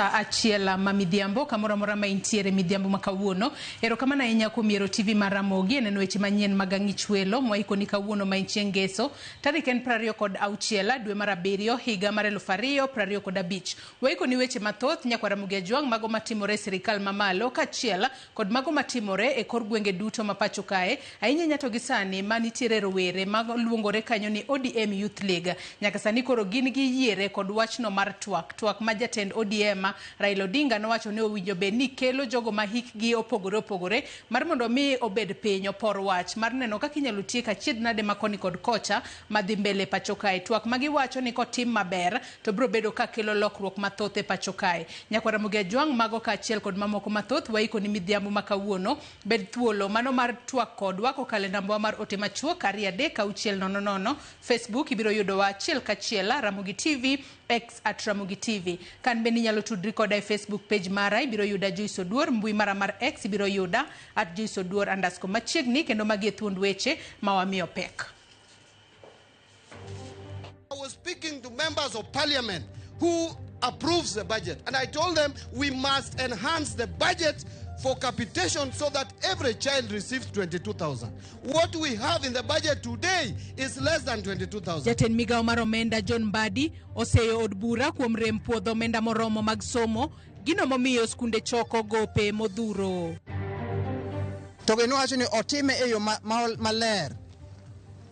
Sa achiela ma midhiambo kamoro amora ma intiere midhiambo makawuono. Erokamano ahinya kuom yiero TV mar Ramogi neno weche manyien mag ang'ich welo mwaikoni kawuono ma chieng' ngeso tarik en 26 dwe mar 7 higa mar 2025. Waikoni weche mathoth nyaka Ramogi ajwang' mago matimore sirikal mamalo kachiel kod mago matimore e kor gwenge duto ma pacho kae. Ahinya nyato gi sani manitiere rowere mag luongore kanyo ni ODM Youth League. Nyaka sani koro gin gi yiere kod wachno mar twak ma jatend ODM Raila Odinga nowacho ne owinjo be ni kelo jogo ma hikgi opogore mar mondo mi obed piny opor wach mar neno kaka inyalo tiek achiedh nade makoni kod kocha madhi mbele pacho kae. Twak magi wacho ni kotim maber to biro bedo ka kelo lokruok mathoth e pacho kae. Nyaka Ramogi ajwang' mago kaachiel kod mamoko mathoth waikoni midhiambo makawuono bed thuolo mano mar twak kodwa kokalo e namba mar ote machuok 23600. Facebook ibiro yudo wa achiel kachiel Ramogi TV X @Ramogi TV. Kan bende inyalo tudri koda e Facebook page mara ibiro yuda Joyce Oduor, mbui mara mar X ibiro yuda @JoyceOduor_ machiegni kendo magi thuond weche ma wamiyo pek. I was speaking to members of parliament who approves the budget, and I told them we must enhance the budget for capitation so that every child receives 22,000. What we have in the budget today is less than 22,000. Jatend migao mar omenda John Mbadi oseyo od bura kuom rem puodho omenda moromo mag somo gino momiyo skunde choko gope modhuro. To gino wacho ni otime e yo maler.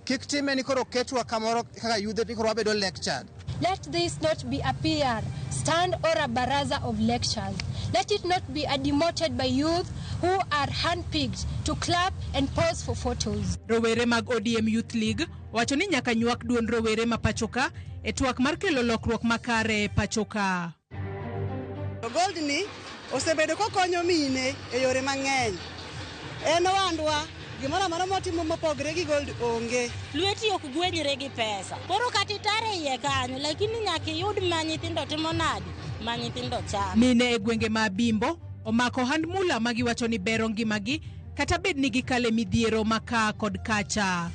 Kik time ni koro ketwa kamoro kaka yudhe ni koro wabedo lectured. Let this not be a PR stand or a baraza of lectures. Let it not be a demoted by youth who are handpicked to clap and pose for photos. Rowere mag ODM Youth League wacho ni nyaka nywak duond rowere ma pachoka e twak mar kelo lokruok makare pachoka. Gold ni osebedo kokonyo mine e yore mang'eny. En wandwa gimoro amora motimo mopogre gi gold onge. Lweti ok gwenyre gi pesa. Koro katitare iye kanyo lakini nyaka yud ma nyithindo timo nadi ma nyithindo chamo. Mine e gwenge ma Bimbo omako hand mula magi wacho ni bero ngimagi kata bed ni gikale midhiero maka kod kacha.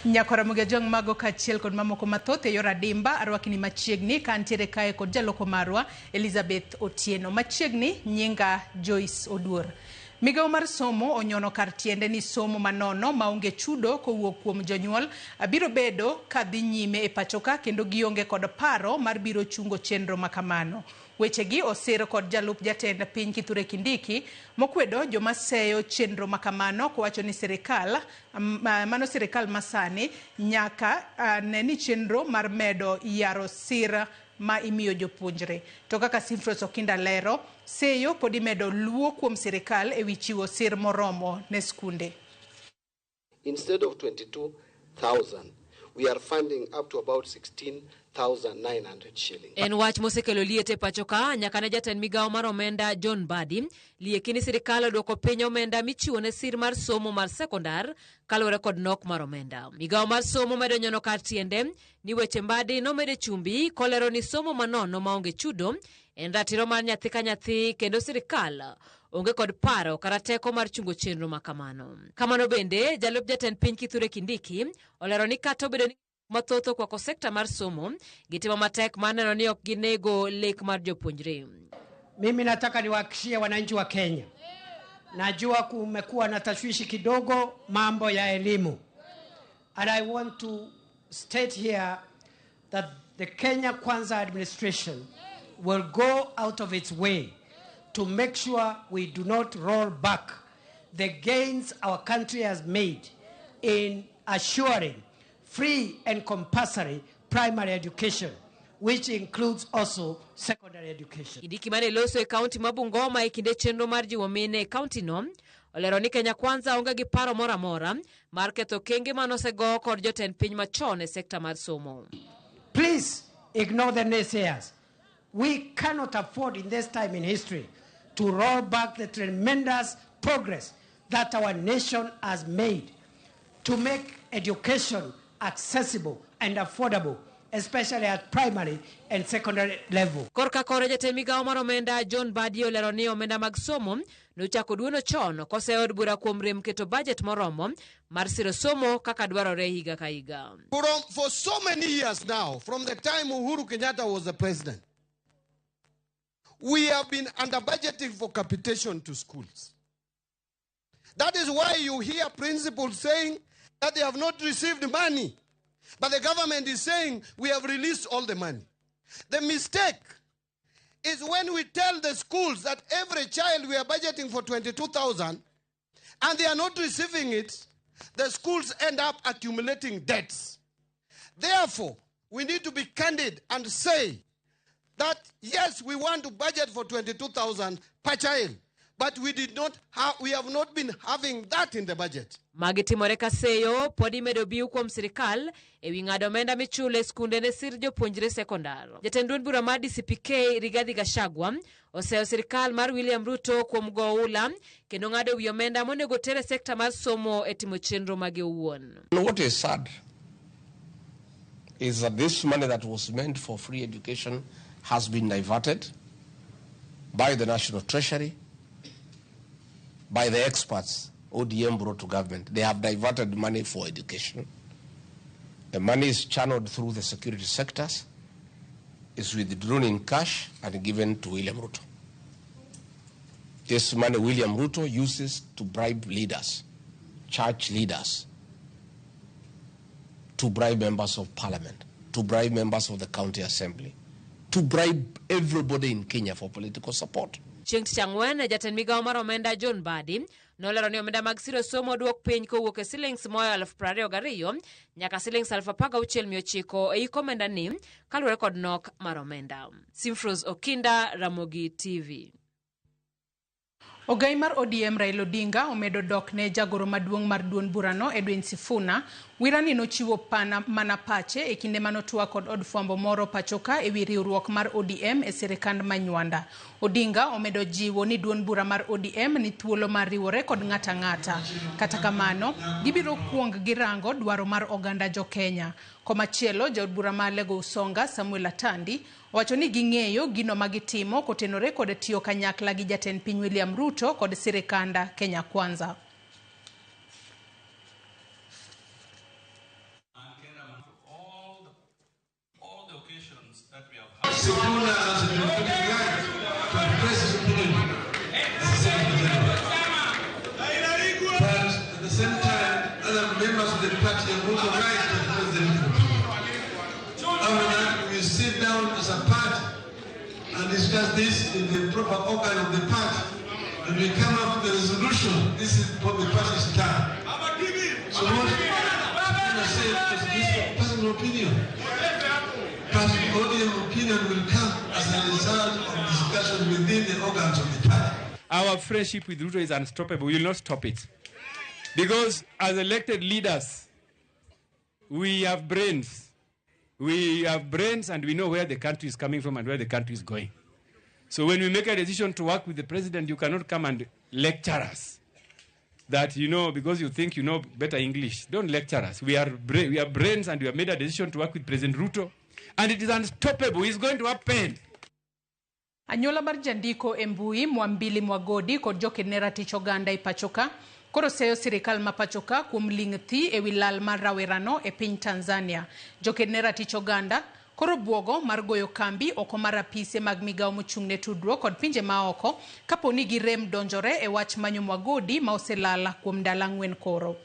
Nyaka Ramogi ajwang' mago kaachiel kod mamoko mathoth e yor adimba arwakni machiegni ka antiere kae kod jaloko marwa Elizabeth Otieno. Machiegni nyinga Joyce Oduor. Migao mar somo onyono kar tiende ni somo manono maonge chudo kowuok kuom jonyuol biro bedo kadhi nyime e pachoka kendo gionge kod paro mar biro chungo chenro makamano. Wechegi osir kod jalup jatend piny Kithure Kindiki mokwedo joma seyo chenro makamano kowacho ni sirikal masani nyaka neni chenro mar medo yaro sira ma imiyo jopuonjre. To kaka Simfros Okinda lero, seyo podi medo luo kuom sirikal e wichiwo sir moromo ne skunde. Instead of 22,000, we are funding up to about 16,900 shillings. En wach mosekelo liete pachoka nyaka ne jatend migao mar omenda John Mbadi liekini sirikal odwoko piny omenda michiwo ne sir mar somo mar sekondar kaluwore kod nok mar omenda. Migao mar somo medo nyono kar tiende ni weche Mbadi nomede chumbi kolero ni somo manono maonge chudo en ratiro mar nyathi ka nyathi kendo sirikal onge kod paro kata teko mar chungo chenro makamano. Kamano bende jalup jatend piny Kithure Kindiki olero ni kata obedo ni mathoth kwako sekta mar somo gitimo matek maneno ni ok ginego lek mar jopuonjre. Mimi nataka niwahakikishie wananchi wa Kenya, najua kumekuwa na tashwishi kidogo mambo ya elimu, and I want to state here that the Kenya Kwanza administration will go out of its way to make sure we do not roll back the gains our country has made in assuring free and compulsory primary education, which includes also secondary education. Kindiki mane loso e kaunti ma Bungoma e kinde chenro mar jiwo mine e kaunti no olero ni Kenya Kwanza onge gi paro mora mar ketho kenge manosego kod jotend piny machon e sekta mar somo. Please ignore the naysayers. We cannot afford in this time in history to roll back the tremendous progress that our nation has made to make education accessible and affordable, especially at primary and secondary level. Korka kore jatend migao mar omenda John Mbadi olero ni omenda mag somo nochako duono chon koseod bura kuom rem keto budget moromo mar siro somo kaka dwarore higa ka higa. For so many years now, from the time Uhuru Kenyatta was the president, we have been under budgeting for capitation to schools. That is why you hear principals saying that they have not received money. But the government is saying we have released all the money. The mistake is when we tell the schools that every child we are budgeting for 22,000 and they are not receiving it, the schools end up accumulating debts. Therefore, we need to be candid and say that yes, we want to budget for 22,000 per child, but we have not been having that in the budget. Magitimore kaseyo podi medo biu kuom sirikal ewi ng'ado omenda michule skunde ne sir jopuonjre sekondar. Jatend duond bura mar DCPK Rigathi Gachagua oseo sirikal mar William Ruto kuom goula kendo ng'ado wi omenda monego tere sekta mar somo e timo chenro mage owuon. What is sad is that this money that was meant for free education has been diverted by the National Treasury, by the experts ODM brought to government. They have diverted money for education. The money is channeled through the security sectors, is withdrawn in cash and given to William Ruto. This money William Ruto uses to bribe leaders, church leaders, to bribe members of parliament, to bribe members of the county assembly, to bribe everybody in Kenya for political support. Chieng' Tich Ang'wen, jatend migawo mar omenda John Badi nolero ni omenda mag siro somo duok piny kowuok e silings moyo 22,000 nyaka silings 16,900 e iko omenda ni kaluwore kod nok mar omenda. Simfros Okinda, Ramogi TV. Ogai mar ODM Raila Odinga omedo dok ne jagoro maduong' mar duond burano Edwin Sifuna wirani nochiwo mana pache e kinde manotwa kod od fwambo moro pachoka e wi riwruok mar ODM e sirikand Manywanda. Odinga omedo jiwo ni duond bura mar ODM ni thuolo mar riwore kod ng'ata ng'ata. Kata kamano, gibiro kuong girango dwaro mar oganda jo Kenya. Komachielo, jaod bura mar Lego Usonga Samuel Atandi wacho ni ging'eyo gino magitimo kotenore kod tiyo kanyakla gi jatend piny William Ruto kod sirikanda Kenya Kwanza. We sit down as a party and discuss this in the proper organ of the party, and we come up with a resolution. This is what the party stand. So what I'm going to say is this is personal opinion. Personal opinion will come as a result of discussion within the organs of the party. Our friendship with Ruto is unstoppable. We will not stop it. Because as elected leaders, we have brains. We have brains and we know where the country is coming from and where the country is going. So when we make a decision to work with the president, you cannot come and lecture us. That, you know, because you think you know better English. Don't lecture us. We have brains and we have made a decision to work with President Ruto. And it is unstoppable. It's going to happen. Anyola mar jandiko embui Mwambili Mwagodi kod jokenera tich oganda i pachoka koro seyo sirikal ma pachoka kuom ling' thi e wi lal mar rawerano e piny Tanzania. Jokenera tich oganda koro buogo mar goyo kambi oko mar apise mag migawo mochung'ne tudruok kod pinje maoko kapo ni girem donjore e wach manyo Mwagodi ma oselala kuom ndalo 4 koro.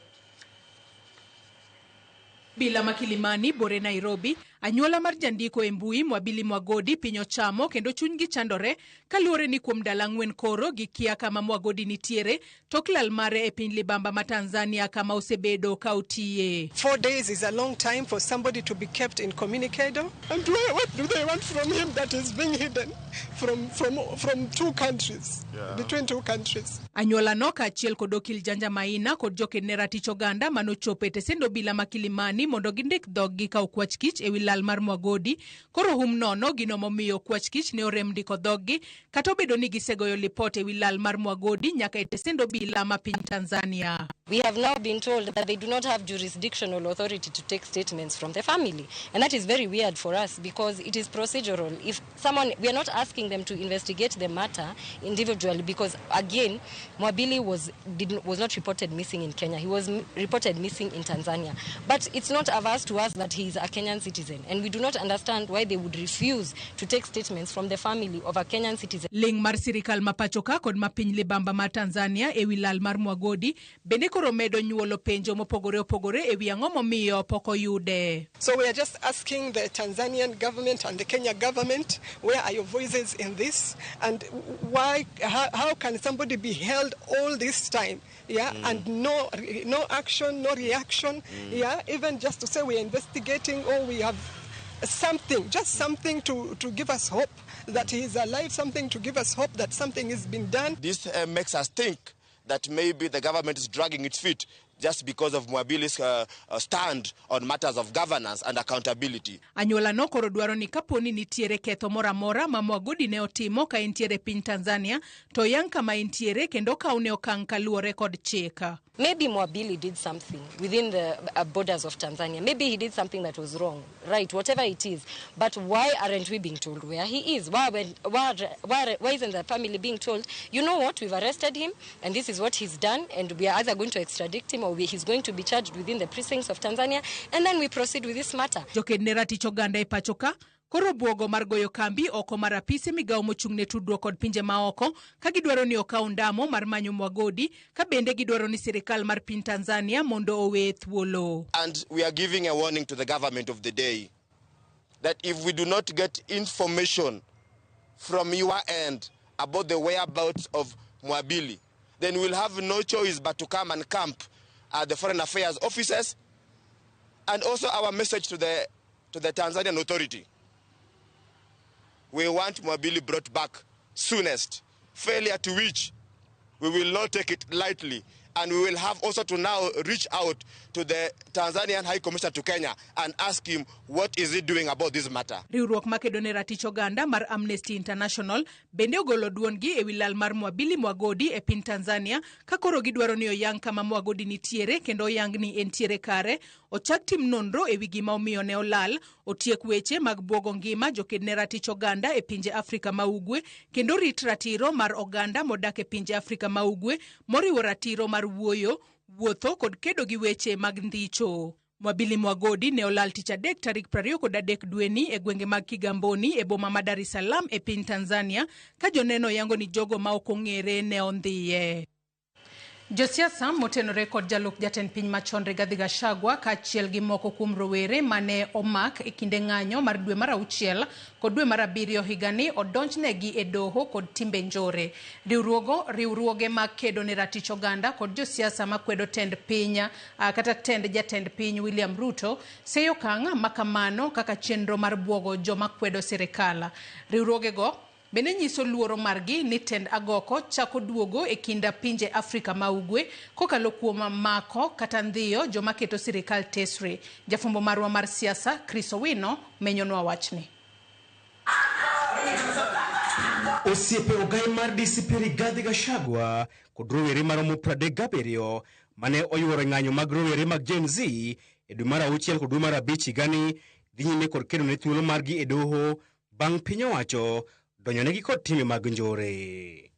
Bila Makilimani, Bore Nairobi, anyuola mar jandiko embui Mwabili Mwagodi piny ochamo kendo chunygi chandore kaluwore ni kuom ndalo 4 koro gikia kama Mwagodi nitiere tok lal mare e piny libamba ma Tanzania kama osebedo ka otiye. 4 days is a long time for somebody to be kept incommunicado. And what do they want from him that is being hidden from two countries, between two countries? Anyuola no kaachiel kod okil Janja Maina kod jokenera tich oganda manochopo e tesendo Bila Makilimani mondo gindik dhoggi ka okwach kich e wi lal mar Mwagodi koro hum nono gino momiyo okwach kich ne orem ndiko dhoggi kata obedo ni gisegoyo lipot e wi lal mar Mwagodi nyaka e tesendo Bila ma piny Tanzania. We have now been told that they do not have jurisdictional authority to take statements from the family. And that is very weird for us because it is procedural. If someone, we are not asking them to investigate the matter individually because, again, Mwabili was not reported missing in Kenya. He was reported missing in Tanzania. But it's not averse to us that he is a Kenyan citizen. And we do not understand why they would refuse to take statements from the family of a Kenyan citizen. Ling mar sirikal mapachoka kod mapiny libamba ma Tanzania ewi lal mar Mwagodi bende koro medo nyuolo penjo mopogore opogore ewi ang'o momiyo pok oyude. So we are just asking the Tanzanian government and the Kenya government, where are your voices in this? And why, how can somebody be held all this time? Yeah, and no action, no reaction. Yeah, even just to say we're investigating or we have something, just something to give us hope that he is alive, something to give us hope that something is being done. This makes us think that maybe the government is dragging its feet just because of Mwabili's stand on matters of governance and accountability. Anyuola no koro dwaro ni kaponi nitiere ketho mora mora ma Mwagodi ne otimo ka entiere piny Tanzania, to yang kama entiere kendo kaune okang' kaluwore kod chik. Maybe Mwabili did something within the borders of Tanzania. Maybe he did something that was wrong, right, whatever it is. But why aren't we being told where he is? Why isn't the family being told, you know what, we've arrested him and this is what he's done and we are either going to extradite him or he's going to be charged within the precincts of Tanzania and then we proceed with this matter. Jokedne ratich oganda e pachoka koro buogo mar goyo kambi oko mar apise migawo mochung'ne tudruok kod pinje maoko ka gidwaro ni okaw ndamo mar manyo Mwagodi ka bende gidwaro ni sirikal mar piny Tanzania mondo owe thuolo. And we are giving a warning to the government of the day that if we do not get information from your end about the whereabouts of Mwabili, then we'll have no choice but to come and camp at the Foreign Affairs offices. And also our message to the Tanzanian authority. We want Mwabili brought back soonest, failure to which we will not take it lightly. And we will have also to now reach out to the Tanzanian High Commissioner to Kenya and ask him what is he doing about this matter. Riwruok makedo ne ratich oganda mar Amnesty International bende ogolo duongi ewi lal mar Mwagodi e piny Tanzania ka koro gidwaro ni oyang kama Mwagodi nitiere kendo oyang ni entiere kare, ochak tim nonro ewi gima omiyo ne olal, otiek weche mag buogo ngima jokedne ratich oganda e pinje Afrika ma Ugwe kendo rit ratiro mar oganda modak e pinje Afrika ma Ugwe moriwo ratiro mar wuoyo, wuotho kod kedo gi weche mag ndhicho. Mwagodi ne olal tich adek tarik 23 dweni e gwenge mag Kigamboni e boma ma Dar es Salaam e piny Tanzania ka joneno yango ni jogo ma ok ong'ere ne ondhiye. Josiasa motenore kod jalup jatend piny machon Rigathi Gachagua kaachiel gi moko kuom rowere mane omak e kinde ng'anyo mar dwe mar 6 kod dwe mar 7 higani odonjnegi e doho kod timbe njore. Riwruoge mag kedo ne ratich oganda kod josiasa makwedo tend piny kata tend jatend piny William Ruto seyo okang' makamano kaka chenro mar buogo joma kwedo sirikal. Riwruogego bende nyiso luoro margi ni tend agoko chako duogo e kinda pinje Afrika ma Ugwe kokalo kuom mako kata ndhiyo joma keto sirikal tesre. Jafumbo marwa mar siasa Chris Owino menyonwa wachni. Osiepe ogai mar DCP Rigathi Gachagua kod rowere maromo 37 mane oyuoro ng'anyo mag rowere mag Gen Z e dwe mar 6 kod dwe mar 5 higani dhi nyime kod kedo ne thuolo margi e doho bang' piny owacho donjonegi kod timbe mag njore.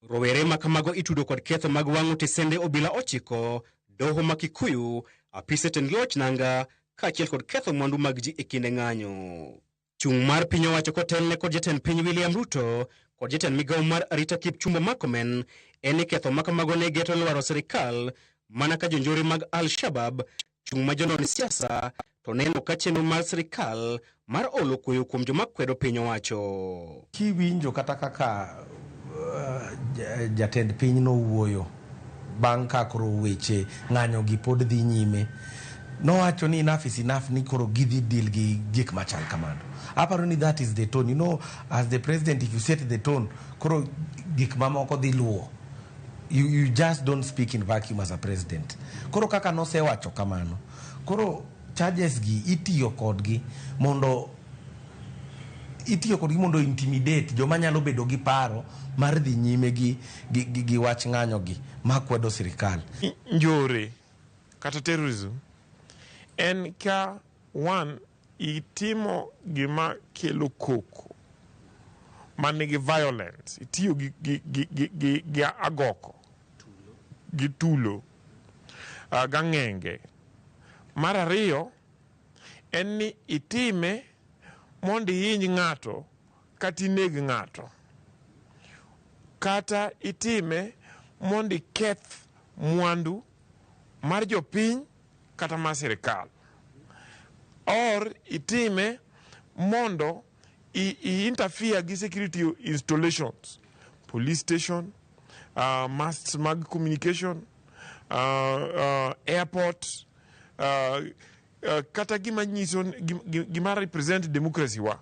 Rowere makamago itudo kod ketho mag wang'o tesende obila 9, doho ma Kikuyu, apise tend loch nanga kaachiel kod ketho mwandu mag ji e kinde ng'anyo. Chung' mar piny owacho kotelne kod jatend piny William Ruto kod jatend migawo mar arita Kipchumba Murkomen en ketho makamago ne geto lwaro sirikal mana ka jonjore mag Al-Shabab chung' ma jonon siasa to neno ka chenro mar sirikal mar olo kuyo kuom joma kwedo piny owacho. Kiwinjo kata kaka jatend piny no wuoyo bang' ka koro weche ng'anyo gi pod dhi nyime, nowacho ni enough is enough, ni koro gidhi deal gi gik machal kamano. Aparo ni that is the tone. You know, as the president, if you set the tone, koro gik mamoko dhi luwo. You just don't speak in vacuum as a president. Koro kaka nosewacho kamano, koro charges gi itiyo kodgi mondo itiyo kodgi mondo intimidate joma nyalo bedo gi paro mar dhi nyime gi wach ng'anyo gi makwedo sirikal. Njore kata terrorism en ka itimo gima kelo koko manigi violence, itiyo gi agoko gi tulo gang'enge. Mar ariyo en ni itime mondo ihiny ng'ato kata ineg ng'ato, kata itime mondo iketh mwandu mar jopiny kata mar sirikal, or itime mondo interfere gi security installations, police station, masts mag communication, airport, kata gima represent democracy wa.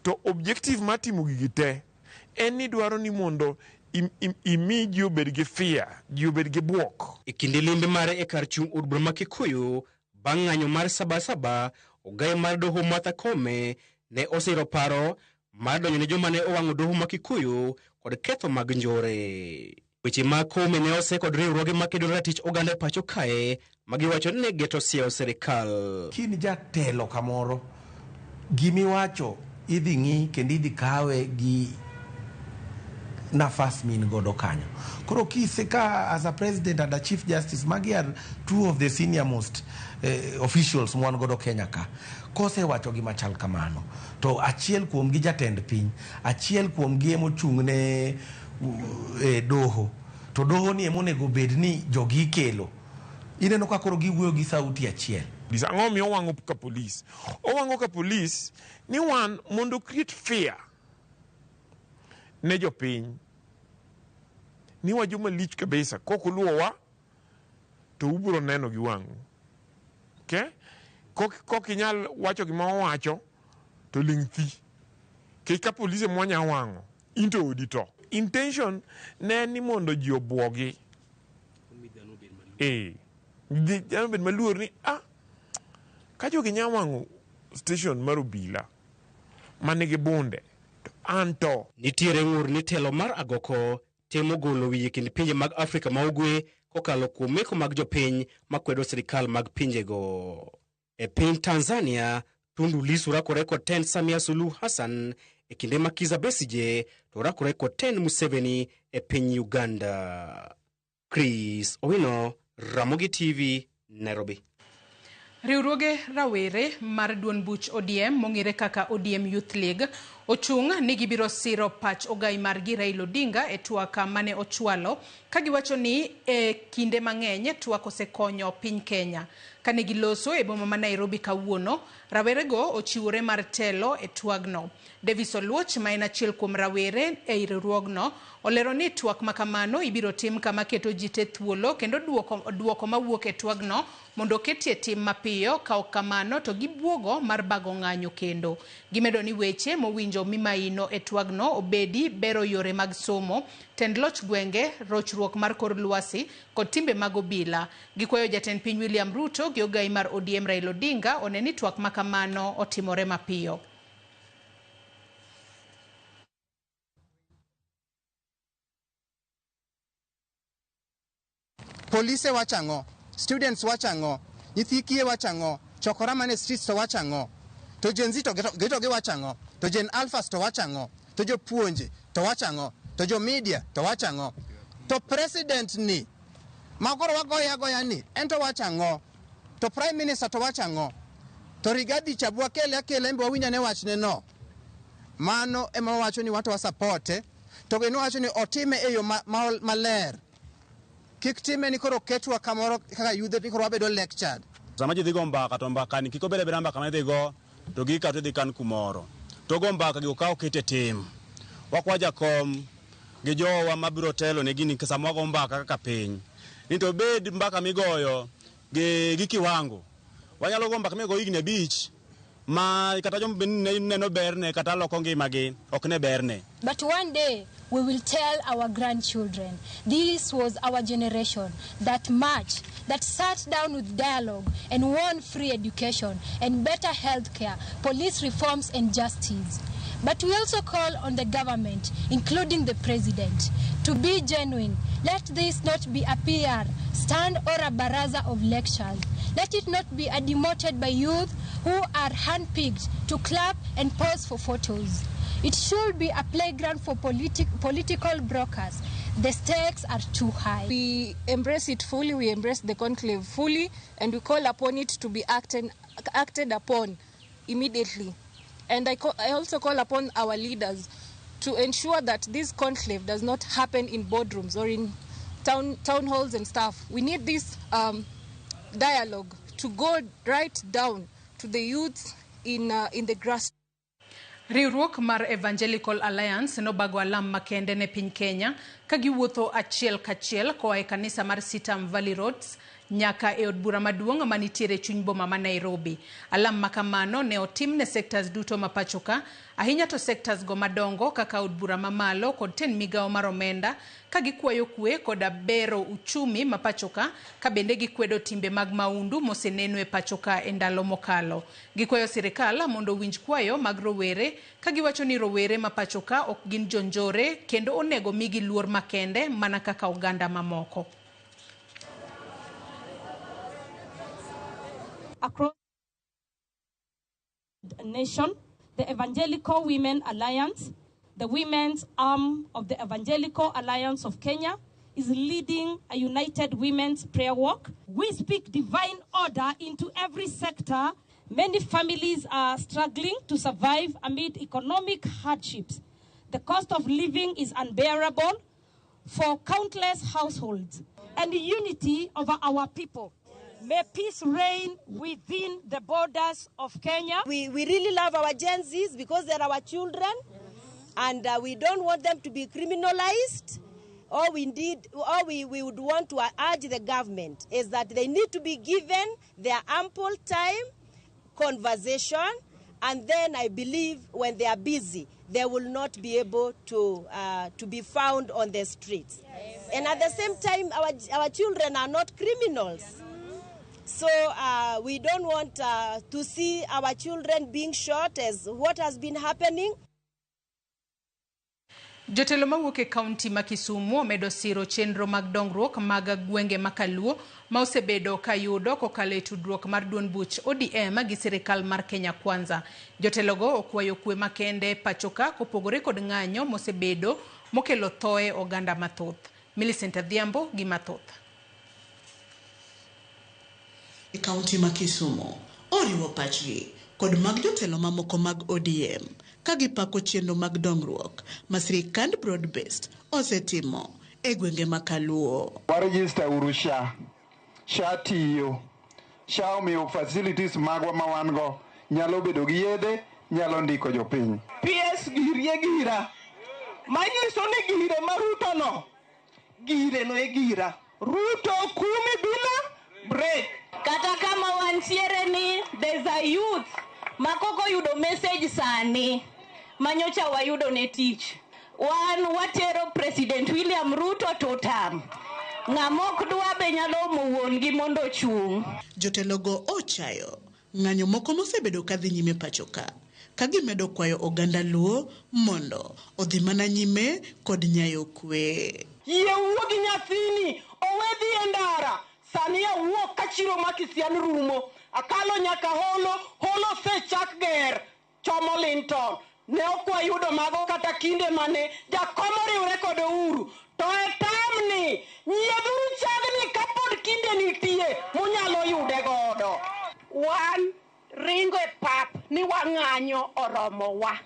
To objective matimo gigi te en ni dwaro ni mondo imi ji obed gi fear, ji obed gi buok. E kinde limbe mare e kar chung' od bura ma Kikuyu bang' ng'anyo mar Sabasaba, ogai mar doho Martha Koome ne osiro paro mar donjo ne joma ne owang'o doho ma Kikuyu kod ketho mag njore. Weche mag Koome ne ose kod riwruoge makedo ratich oganda pacho kae magiwacho ni ne geto siewo sirikal. Kini jatelo kamoro gimiwacho idhi ng'i kendo idhi kawe gi nafas min godo kanyo. Koro kise ka as a president and a chief justice, magi are two of the senior most officials mwan godo Kenya ka. Kose wacho gi machal kamano, to achiel kuom gi jatend piny, achiel kuom gi emochung' ne doho, to doho ni emonego bed ni jogi kelo. Ineno ka koro giwuoyo gi sauti achiel. Ang'o miyo owango ka police? Owango ka police ni wan mondo create fear ne jopiny, ni wa joma lich kabisa, kokuluowa to ubro neno gi wangu. Okay? Kok inyal wacho gima wacho to ling' thi. Ka police mwanya wango into odito. Intention ne ni mondo ji obwogi. Jano bed maluor ni ka jogi nya wango station mar obila manigi bunde to anto. Nitiere ng'ur ni telo mar agoko temo golo wiye kind pinje mag Afrika ma ugwe kokalo kuom meko mag jopiny makwedo sirikal mag pinjego. E piny Tanzania, Tundu Lissu rakore kod ten Samia Suluhu Hassan e kinde ma Kizza Besigye to rakore kod ten Museveni e piny Uganda. Chris Owino, Ramogi TV, Nairobi. Riwruoge rawere mar duond buch ODM mong'ere kaka ODM Youth League ochung' ni gibiro siro pach ogai margi Raila Odinga e twak mane ochwalo ka giwacho ni e kinde mang'eny twak osekonyo piny Kenya. Kane giloso e boma ma Nairobi kawuono, rawerego ochiwore mar telo e twagno. Davis Oluoch, ma en achiel kuom rawere e riwruogno, olero ni twak makamano ibiro tim kama keto ji te thuolo kendo duoko mawuok e twagno mondo ketie tim mapiyo, ka ok kamano to gibuogo mar bago ng'anyo kendo. Gimedo ni weche mowinjo mimaino e twagno obedi bero yore mag somo, tend loch gwenge, rochruok mar kor lwasi kod timbe mag obila. Gikwayo jatend piny William Ruto gi ogai mar ODM Raila Odinga one ni twak makamano otimore mapiyo. Police wachango, students wachango, nyithi wachango, chokora mane streets to wachango, to Gen Z to geto gi wachango, to Gen Alphas to wachango, to jo puonje to wachango, to jo media to wachango, to president ni makoro wagoya ni ento wachango, to prime minister to wachango, to Rigathi Chabwa kele mbo winja ne wachne no. Mano ema wacho ni watu wa support, to geno wacho ni otime eyo maler. Kik time ni koro ketwa kamoro kaka yudhe ni koro wabedo lectured. Sama ji dhigo mbaka to mbaka ni kiko bele mbaka ma dhigo to gika to dhi kan kumoro. To go mbaka gi okaw kete tim. Wakwaja kom gi jowa mabiro telo ne gini sama wago mbaka kaka piny. Ni to bed mbaka migoyo gi kiwango. Wanyalo go mbaka migo igni beach ma kata jom neno berne kata loko ngimagi ok ne berne. But one day we will tell our grandchildren. This was our generation that marched, that sat down with dialogue and won free education and better health care, police reforms and justice. But we also call on the government, including the president, to be genuine. Let this not be a PR stand or a baraza of lectures. Let it not be demoted by youth who are handpicked to clap and pose for photos. It should be a playground for political brokers. The stakes are too high. We embrace it fully, we embrace the conclave fully, and we call upon it to be acted upon immediately. And I also call upon our leaders to ensure that this conclave does not happen in boardrooms or in town halls and stuff. We need this dialogue to go right down to the youth in the grass. Riwruok mar Evangelical Alliance nobago alam makende ne piny Kenya kagiwuotho achiel kachiel koa e kanisa mar Sitam Valley Roads nyaka e od bura maduong' manitiere chuny boma ma Nairobi. Alam makamano ne otim ne sectors duto mapachoka, ahinya to sectors go madongo kaka od bura mamalo kod ten migao mar omenda kagikwayo kwe koda bero uchumi mapachoka kabende gikwedo timbe mag maundu moseneno e pachoka e ndalo mokalo. Gikwayo sirikal mondo winj kwayo mag rowere kagiwacho ni rowere mapachoka ok gin jonjore kendo onego migi luor makende mana kaka oganda mamoko. Across the nation, the Evangelical Women Alliance, the women's arm of the Evangelical Alliance of Kenya, is leading a united women's prayer walk. We speak divine order into every sector. Many families are struggling to survive amid economic hardships. The cost of living is unbearable for countless households. And the unity of our people. May peace reign within the borders of Kenya. We really love our Gen Zs because they're our children, and we don't want them to be criminalized. All we would want to urge the government is that they need to be given their ample time, conversation, and then I believe when they are busy, they will not be able to be found on the streets. Yes. And at the same time, our children are not criminals. So we don't want to see our children being shot as what has been happening. Jotelo mawuok e kaunti ma Kisumu omedo siro chenro mag dongruok mag gwenge makaluo ma osebedo kayudo kokalo e tudruok mar duond buch ODM gi sirikal mar Kenya Kwanza. Jotelogo okwayo kwe makende pachoka kopogore kod ng'anyo mosebedo mokelo thoe oganda mathoth. Millicent Adhiambo gi mathoth. Kaunti ma Kisumu oriwo pachgi kod mag jotelo mamoko mag ODM kagipako chenro mag dongruok ma sirikand broad-based osetimo e gwenge makaluo. Warejista urusha sha tiyo sha omiyo facilities magwa ma wango nyalo bedo gi yedhe nyalo ndiko jopiny. PS girie gira manyiso ni gire maruto no gire no e gira ruto kumi bila break. Kata kama wantiere ni there's a youth makoko yudo message sani manyocha wayudo ne tich. Watero President William Ruto totam. Ng'amok dwa be nyalo mowuon gi mondo chung. Jotelogo ochayo ng'anyo moko mosebedo kadhi nyime pachoka kagimedo kwayo oganda luo mondo odhi mana nyime kod nyayo kwe. Yie wuogi nyathini owedhi e ndara sani ya wuok kachiro makisian rumo akalo nyaka holo se chak ger chomo Linton ne okwayudo mago kata kinde mane jakomo riwre kod Uhuru to e tamni nyiedhuru chagni kapod kinde nitie munyalo yude godo. Wan ringo e pap ni wang'anyo oromo wa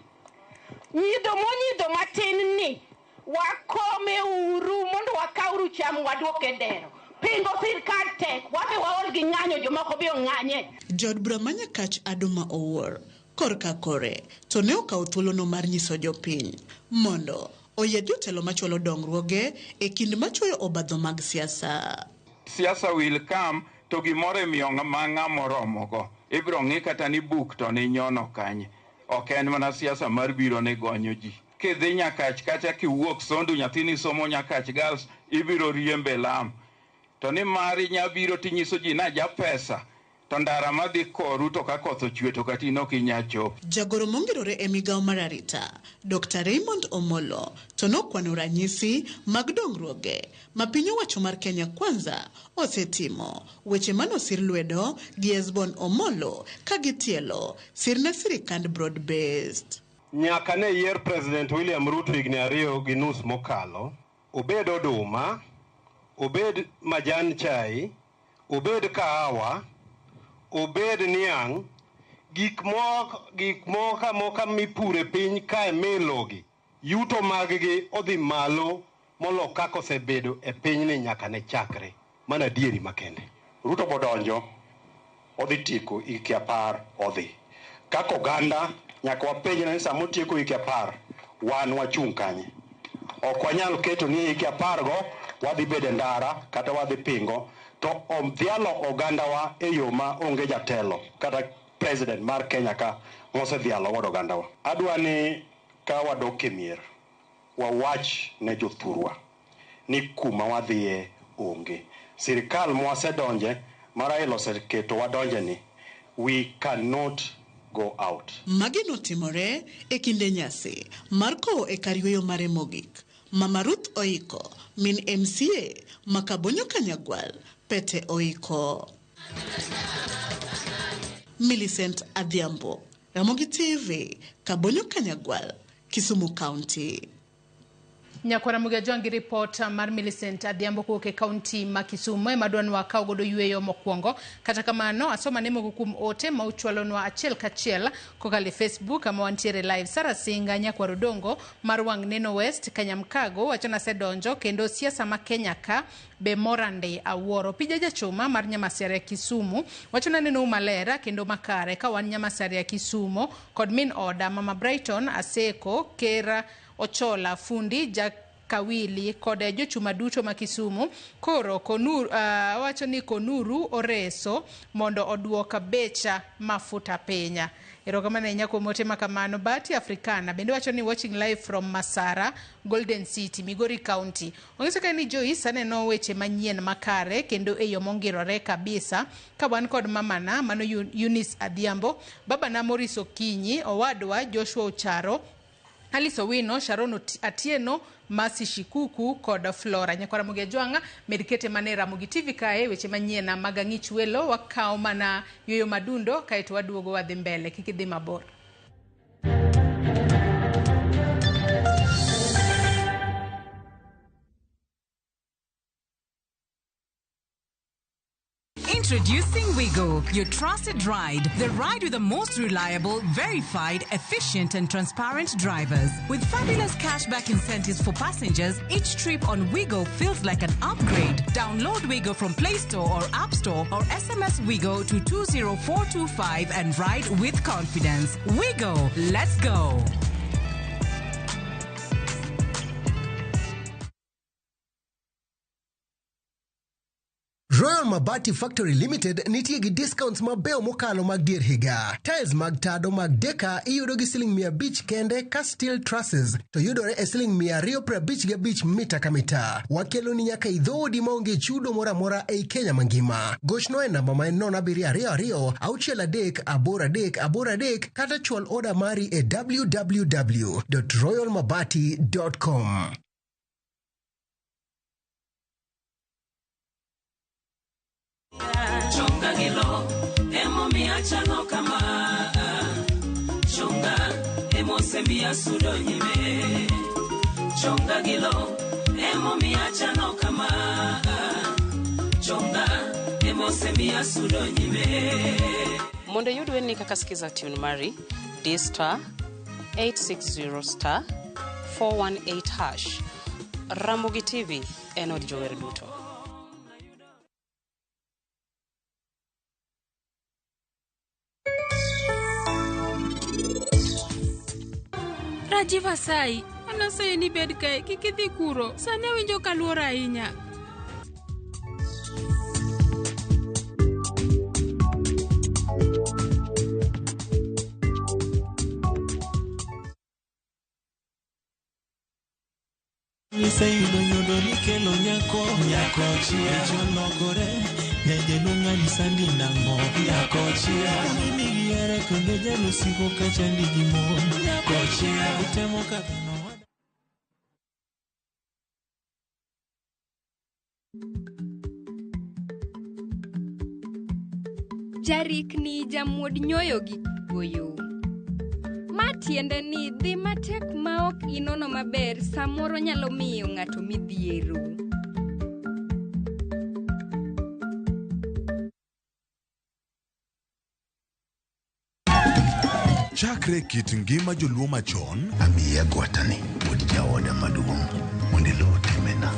nyidho matin ni wakome Uhuru mondo wakauru cham waduoke dero. Pingo sirkal tek wabe waol gi ng'anyo jomoko biro ng'anye. Jod bura manyakach Adoma Owuor korka kore to ne okawo thuolono mar nyiso jopiny mondo oyie jotelo machwalo dongruoge e kind machuoyo obadho mag siasa. Siasa will come to gimoro emiyo ng'ama oromogo ibiro ng'i kata ni buk to ni nyono kanye. Ok en mana siasa mar biro ne gonyo ji. kidhi Nyakach kata kiwuok Sondu nyathini somo Nyakach Girls ibiro riembe Lam. To ni mari nyabiro tinyiso ji na ja pesa. To ndara madhi koru to ka koth ochwe to kati no kinyachop. Jagoro mongirore e migao mar arita, Dr. Raymond Omolo, to nokwano ranyisi mag dongruoge ma piny owacho mar Kenya Kwanza osetimo. Weche manosir lwedo gi Esbon Omolo ka gitielo sirne sirikand broad-based. Nyaka ne yier President William Ruto higni 2 gi nus mokalo, obed oduma, obed majan chai, obed kahawa, obed niang', gik moka mipure piny kae melogi, yuto maggi odhi malo molo kako osebedo e piny ni nyaka ne chakre. Mana dieri makende. Ruto bodonjo, odhi tieko higni 10 odhi. Kako oganda nyaka wapenjna ni samo tieko higni 10 wan wachung' kanye. Ok wanyal keto ni higni 10 go wadhi bede ndara kata wadhi pingo to omdhialo ogandawa e yo ma onge jatelo kata president mar Kenya ka mosedhialo godo ogandawa. Adwa ni ka wadok e mier wawach ne jothurwa ni kuma wadhiye onge. Sirikal mwasedonje mara ilo oseketo wadonje ni we cannot go out. Magi notimore e kinde nyasi mar kowo e kar yweyo mare mogik. Mama Ruth oiko, min MCA Makabonyo Kanyagwal, Pete oiko. Millicent Adhiambo, Ramogi TV, Kabonyo Kanyagwal, Kisumu County. Nyakwara Mugajongi report mar Millicent Adhiambo kuoke county ma Kisumu emadwanwa kaw godo yweyo mokwongo. Kata kamano asoma ne moko kuom ote ma uchwalonwa achiel kachiel kokale Facebook ama wantiere live. Sara Singa Nyakwaro Dongo mar Wang Neno West Kanyamkago wachona sedonjo kendo siasa ma Kenya ka be morande awuoro. Pija jachuma mar Nyamasare Kisumu wachona neno malera kendo makare ka wan Nyamasare Kisumu kod min oda Mama Brighton Aseko Kera Ochola fundi Jakawili kode jochuma duto ma Kisumu koro konuru wacho ni konuru oreso mondo oduoka becha mafuta penya. Erokamana nyako mote makamano. Bati Africana bende wacho ni watching live from Masara Golden City Migori County. Ongeseka ni Joyce aneno weche manyien makare kendo eyo mongirore kabisa ka wan kod mamana mano Eunice Adhiambo, baba na Morris Okinyi, owadwa Joshua Ocharo, Alice Owino, Sharon Atieno, Masi Shikuku kod Flora. Nyakwara Mugejwanga medikete manera Mugi TV kae weche manyien mag ang'ich welo wakaw mana yoyo madundo kaeto waduogo wadhi mbele kikidhi mabor. Introducing Wigo, your trusted ride. The ride with the most reliable, verified, efficient and transparent drivers. With fabulous cashback incentives for passengers, each trip on Wigo feels like an upgrade. Download Wigo from Play Store or App Store or SMS Wigo to 20425 and ride with confidence. Wigo, let's go. Royal Mabati Factory Limited nitie gi discounts mabeo mokalo mag dier higa. Tiles mag tado mag deka iyudo gi siling 500 kende ka steel trusses to yudore e siling 255 mita ka mita. Wakelo ni nyaka idhoodi maonge chudo moramora ei Kenya mangima. Gochno e namba ma en 0722-6383 kata chwal oda mari e www.royalmabati.com. Chonga gilo emo miachano kama chonga emo sembia sudo nyime chonga gilo emo miachano kama chonga emo sembia sudo nyime. Mondo yudwe ni kaka skiza tune mari D*860*418# Ramogi TV enod jower duto. Rajiva Sai, anasaye ni bed kae kikidhi kuro, sani awinjo kaluora ahinya. Aseyudo nyodo nikelo nyako chia jolokore Neje lunga ni sandi nango nyako chia Mimi giere kendo jalo siko kachandi gimo nyako chia Utemo kadhano Jarik ni jamuod nyoyo gi goyo. Matiende ni dhi matek maok inono maber samoro nyalo miyo ng'ato midhiero. Chakre kit ngima joluo machon, amiya gwatani wuod jaoda maduong' mondo iluw timena.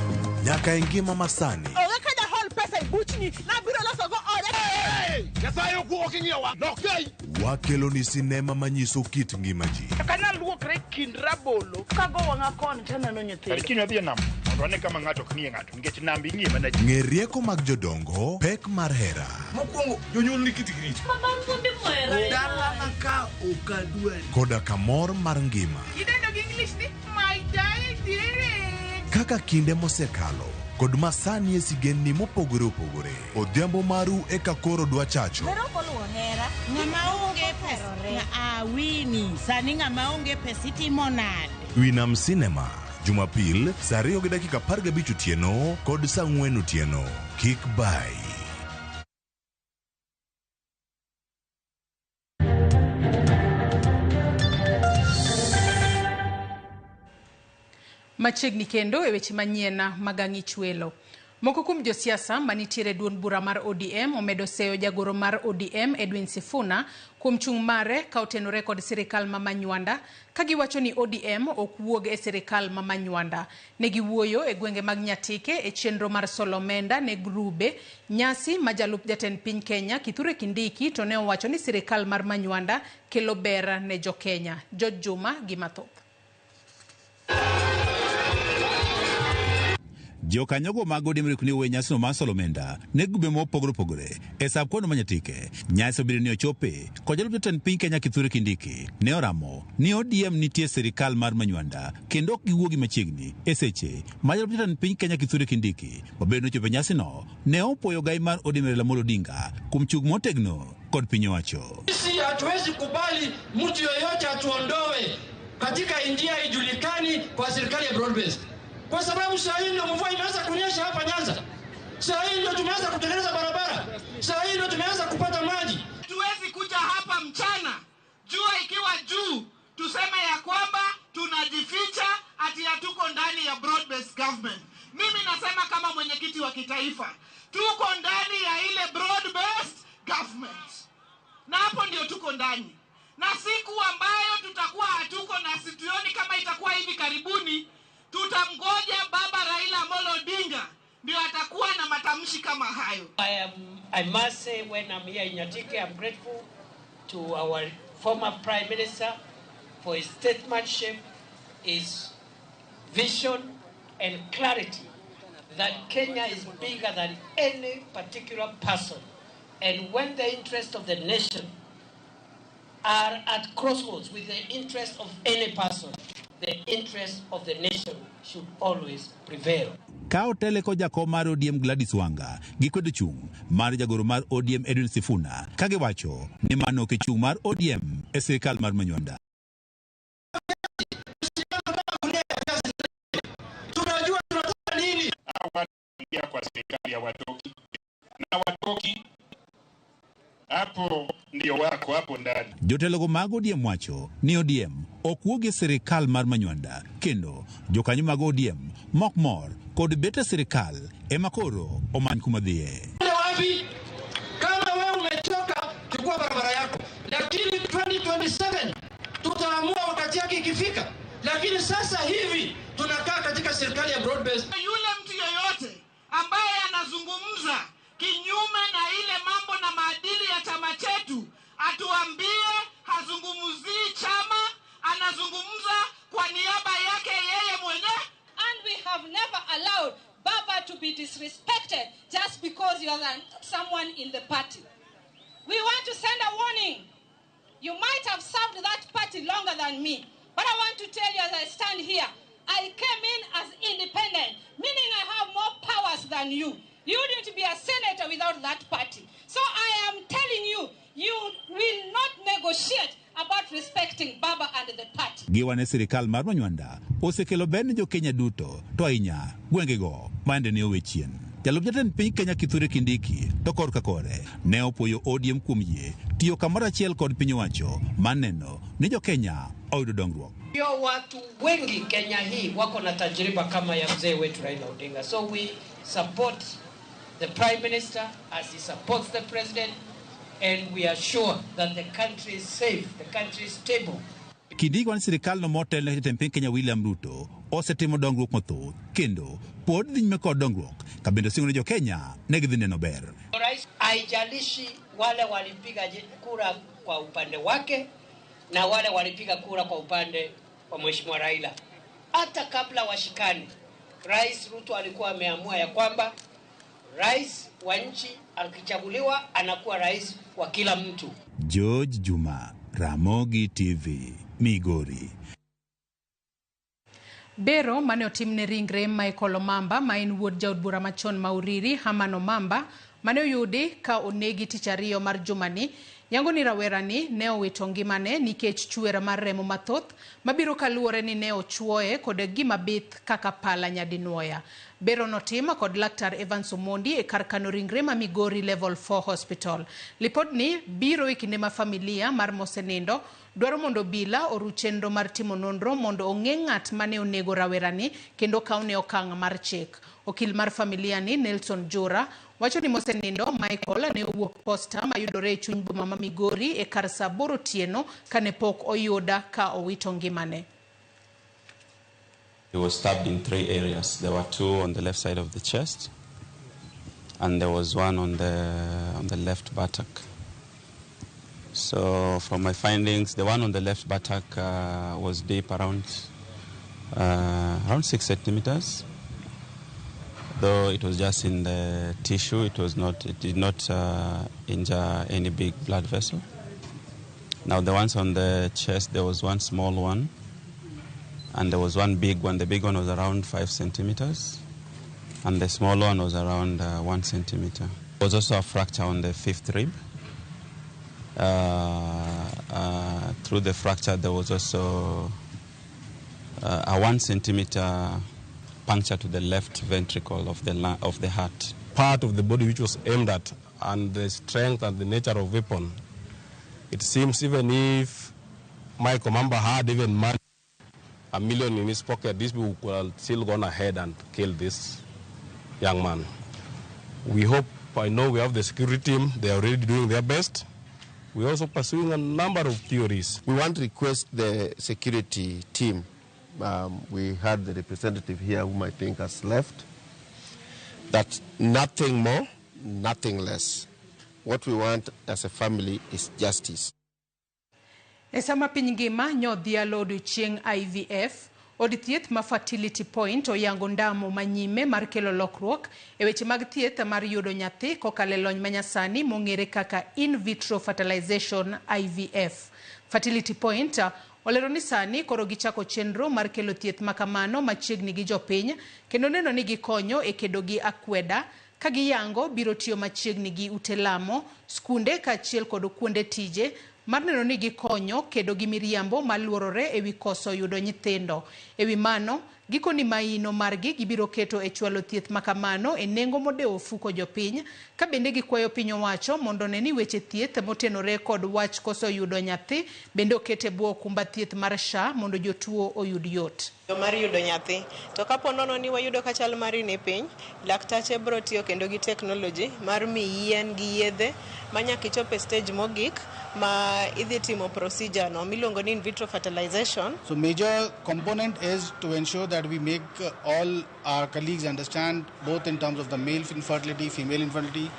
Nyaka e ngima masani. Owe kada hol pesa ibuchni na biro loso go ore. Nyasaye okuoki ng'iyowa. Nokei. Wakelo ni sinema manyiso kit ngima ji. Kana luokre kind rabolo kago wanga kon tena no nyithindo. Kinyo dhi nam. Rone kama ng'ato kng'iye ng'ato nikech nambi ng'iye mana ji. Ng'e rieko mag jodongo, pek mar hera. Mokwongo jonyuol ni kit grich. Mama fundi mwera. Dala na ka okadwe. Koda kamor mar ngima. Idendo gi English ni my dear. Kaka kinde mosekalo kod masani e sigenni mopogore opogore. Odhiambo maru e kakoro dwa chacho. Pero koluo hera. Ng'ama onge pesa. Wini. Sani ng'ama onge pesa itimo nade? Winam Cinema. Jumapil, saa 2:15 otieno kod saa 4 otieno. Kik bai. Machiegni kendo e weche manyien mag ang'ich welo. Moko kuom josiasa manitiere duond bura mar ODM omedo seyo jagoro mar ODM Edwin Sifuna kuom chung' mare ka otenore kod sirikal ma Manywanda ka giwacho ni ODM ok wuog e sirikal ma Manywanda. Ne giwuoyo e gwenge mag Nyatike e chenro mar Solomenda ne grube nyasi ma jalup jatend piny Kenya Kithure Kindiki to ne owacho ni sirikal mar Manywanda kelo ber ne jo Kenya. George Juma gi mathoth. Jokanyogo mag ODM rikni we nyasi no mar Solomenda ne gube mopogore opogore e sab kono Manyatike. Nyasi obiro ni ochope kod jalup jatend piny Kenya Kithure Kindiki ne oramo ni ODM nitie sirikal mar Manywanda kendo ok giwuogi machiegni e seche ma jalup jatend piny Kenya Kithure Kindiki obedo ni ochope nyasi no ne opoyo gai mar ODM Raila Amolo Odinga kuom chung' motegno kod piny owacho. Sisi hatuwezi kubali mtu yoyote atuondoe katika njia ijulikani kwa serikali ya broad-based. Kwa sababu saa hii ndio mvua imeanza kunyesha hapa Nyanza. Saa hii ndio tumeanza kutengeneza barabara. Saa hii ndio tumeanza kupata maji. Tuwezi kuja hapa mchana, jua ikiwa juu, tuseme ya kwamba tunajificha ati hatuko ndani ya broad-based government. Mimi nasema kama mwenyekiti wa kitaifa, tuko ndani ya ile broad-based government. Na hapo ndio tuko ndani. Na siku ambayo tutakuwa hatuko na situoni kama itakuwa hivi karibuni, tutamgoja baba Raila Amolo Odinga ndio atakuwa na matamshi kama hayo. I must say when I'm here in Nyatike, I'm grateful to our former Prime Minister for his statesmanship, his vision and clarity that Kenya is bigger than any particular person. And when the interests of the nation are at crossroads with the interest of any person, the interest of the nation should always prevail. Ka otele ko jakom mar ODM Gladys Wanga gi kwedo chung' mar jagoro mar ODM Edwin Sifuna ka giwacho ni mano ke chung' mar ODM e sirikal mar Manywanda. Tunajua tunataka nini? Hawaingia kwa serikali ya watoki. Na watoki hapo ndio wako hapo ndani. Jotelogo mag ODM wacho ni ODM ok wuog e sirikal mar Manywanda kendo jokanyo mag ODM mok mor kod bete sirikal ema koro omany kuma dhiye. Wapi? Kama wewe umechoka, chukua barabara yako. Lakini 2027 tutaamua wakati yake ikifika. Lakini sasa hivi tunakaa katika serikali ya broad-based. Yule mtu yoyote ambaye anazungumza kinyume na ile mambo na maadili ya chama chetu, atuambie hazungumzii chama, anazungumza kwa niaba yake yeye mwenyewe. And we have never allowed Baba to be disrespected just because you are someone in the party. We want to send a warning. You might have served that party longer than me, but I want to tell you as I stand here, I came in as independent, meaning I have more powers than you. You need to be a senator without that party. So I am telling you, you will not negotiate about respecting Baba and the party. Giwane sirikal mar Manywanda osekelo ber ne jo Kenya duto to ahinya gwengego mande ne owechien. Jalup jatend piny Kenya Kithure Kindiki to korka kore ne opoyo ODM kuom yie tiyo kamoro achiel kod piny owacho maneno ni jo Kenya oyudo dongruok. Yo watu wengi Kenya hii wako na tajriba kama ya mzee wetu Raila Odinga. So we support the Prime Minister as he supports the President, and we are sure that the country is safe, the country is stable. Kindiki wan sirikal no motel ne jatend piny Kenya William Ruto osetimo dongruok mathoth kendo pod dhi nyime kod dongruok ka bende osingo ne jo Kenya ne gidhi neno ber. Rais haijalishi wale walipiga kura kwa upande wake na wale walipiga kura kwa upande wa Mheshimiwa Raila. Hata kabla washikani, Rais Ruto alikuwa ameamua ya kwamba rais wa nchi akichaguliwa anakuwa rais wa kila mtu. George Juma, Ramogi TV, Migori. Bero mane otimne ringre Michael Omamba ma en wuod jaod bura machon Mauriri Herman Omamba mane oyudi ka onegi tich ariyo mar jumani yango ni rawerani ne owito ngimane nikech chuera mar remo mathoth mabiro kaluwore ni ne ochuoye kod gima bith kaka pala nyadinwoya. Bero notima kod laktar Evans Omondi e kar kano ringre ma Migori Level 4 Hospital. Lipod ni biro ikinde ma familia mar mosenindo dwaro mondo bila oru chenro mar timo nonro mondo ong'e ng'at mane onego rawerani kendo kaune okang' mar chik. Okil mar familia ni Nelson Jura wacho ni mosenindo Michael ne owuok posta mayudore e chuny boma ma Migori e kar saa 8 otieno kane pok oyuda ka owito ngimane. He was stabbed in 3 areas. There were 2 on the left side of the chest, and there was 1 on the left buttock. So from my findings, the one on the left buttock was deep around 6 centimeters. Though it was just in the tissue, it did not injure any big blood vessel. Now the ones on the chest, there was 1 small one, and there was 1 big one. The big one was around 5 centimeters, and the small one was around 1 centimeter. There was also a fracture on the 5th rib. Through the fracture, there was also a 1 centimeter puncture to the left ventricle of the heart. Part of the body which was aimed at, and the strength and the nature of weapon, it seems even if Michael Omamba had even money, $1 million in his pocket, these people could have still gone ahead and killed this young man. We hope, I know we have the security team, they are already doing their best. We're also pursuing a number of theories. We want to request the security team. We had the representative here whom I think has left. That nothing more, nothing less. What we want as a family is justice. Esama piny ngima nyodhi alodu chieng' IVF od thieth ma Fertility Point oyango ndamo manyime mar kelo lokruok e weche mag thieth mar yudo nyathi kokalo lony manyasani mong'ere kaka in vitro fertilization IVF. Fertility Point olero ni sani koro gichako chenro mar kelo thieth makamano machiegni gi jopiny kendo neno ni gikonyo e kedo gi akweda ka giyango biro tiyo machiegni gi ute lamo, skunde kaachiel kod kuonde tije mar neno ni gikonyo kedo gi miriambo maluorore ewi koso yudo nyithindo. Ewi mano, gikoni maino margi gibiro keto e chwalo thieth makamano e nengo modewo fuko jopiny, ka bende gikwayo piny owacho mondo ne ni weche thieth motenore kod wach koso yudo nyathi bende okete bwo okumba thieth mar SHA mondo jotuo oyud yot. Mar yudo nyathi to kapo nono ni wayudo ka chal mari ni piny, laktache bro tiyo kendo gi technology mar mi yien gi yedhe manyaka ichope stage mogik ma idhi timo procedure no miluongo ni in vitro fertilization. So major component is to ensure that we make all our colleagues understand both in terms of the male infertility, female infertility,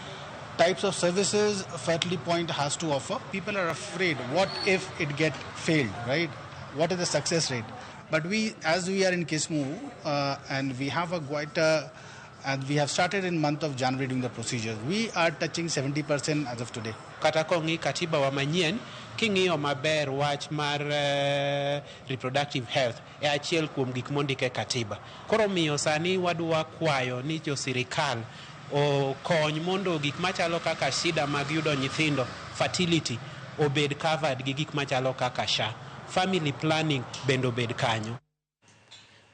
types of services Fertility Point has to offer. People are afraid, what if it get failed, right? What is the success rate? But as we are in Kismu, and we have and we have started in month of January doing the procedures, we are touching 70% as of today. Kata kongi katiba wa manyien king'iyo maber wach mar reproductive health e achiel kuom gik mondike katiba. Koro miyo sani wadwa kwayo ni jo sirikal okony mondo gik machalo kaka shida mag yudo nyithindo, fertility, obed covered gi gik machalo kaka SHA. Family planning bendo bed kanyo.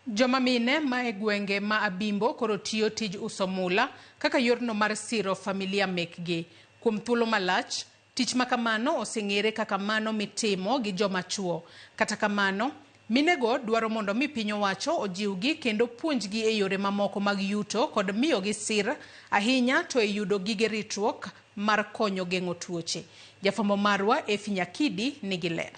Joma mine ma e gwenge ma Abimbo koro tiyo tij uso mula kaka yorno mar siro familia mekgi. Kuom thuolo malach, tich makamano oseng'ere kaka mano mitimo gi joma chuo. Kata kamano, minego dwaro mondo mi piny owacho ojiwgi kendo puonjgi e yore mamoko mag yuto kod miyogi sir, ahinya to e yudo gige ritruok mar konyo geng'o tuoche. Jafwambo marwa Efi Nyakidi nigi ler.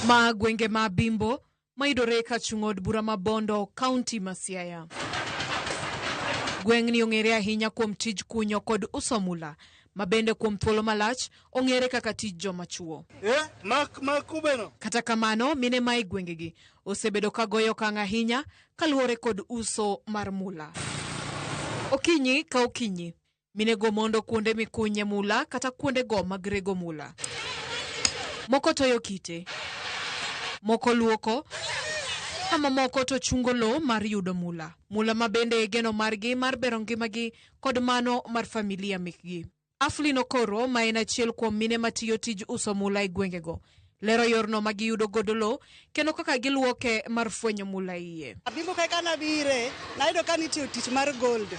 Ma gwenge ma Abimbo maidore ka chung'od bura ma Bondo, kaunti ma Siaya. Gweng'ni ong'ere ahinya kuom tij kunyo kod uso mula, ma bende kuom thuolo malach ong'ere kaka tij joma chuo. Kata kamano, mine ma e gwengegi osebedo ka goyo kang' ahinya kaluwore kod uso mar mula. Okinyi ka okinyi, minego mondo kuonde mikunye mula kata kuonde go mag rego mula. Moko toyo kite, moko luoko, ama moko to chungo lo mar yudo mula. Mula ma bende geno margi mar bero ngimagi kod mano mar familia mekgi. Aflin Okoro, ma en achiel kuom mine matiyo tij uso mula e gwengego, lero yorno ma giyudo godo lo kendo kaka giluoke mar fwenyo mula iye. Abimbo kaka nabire, nayudo ka nitiyo tich mar gold.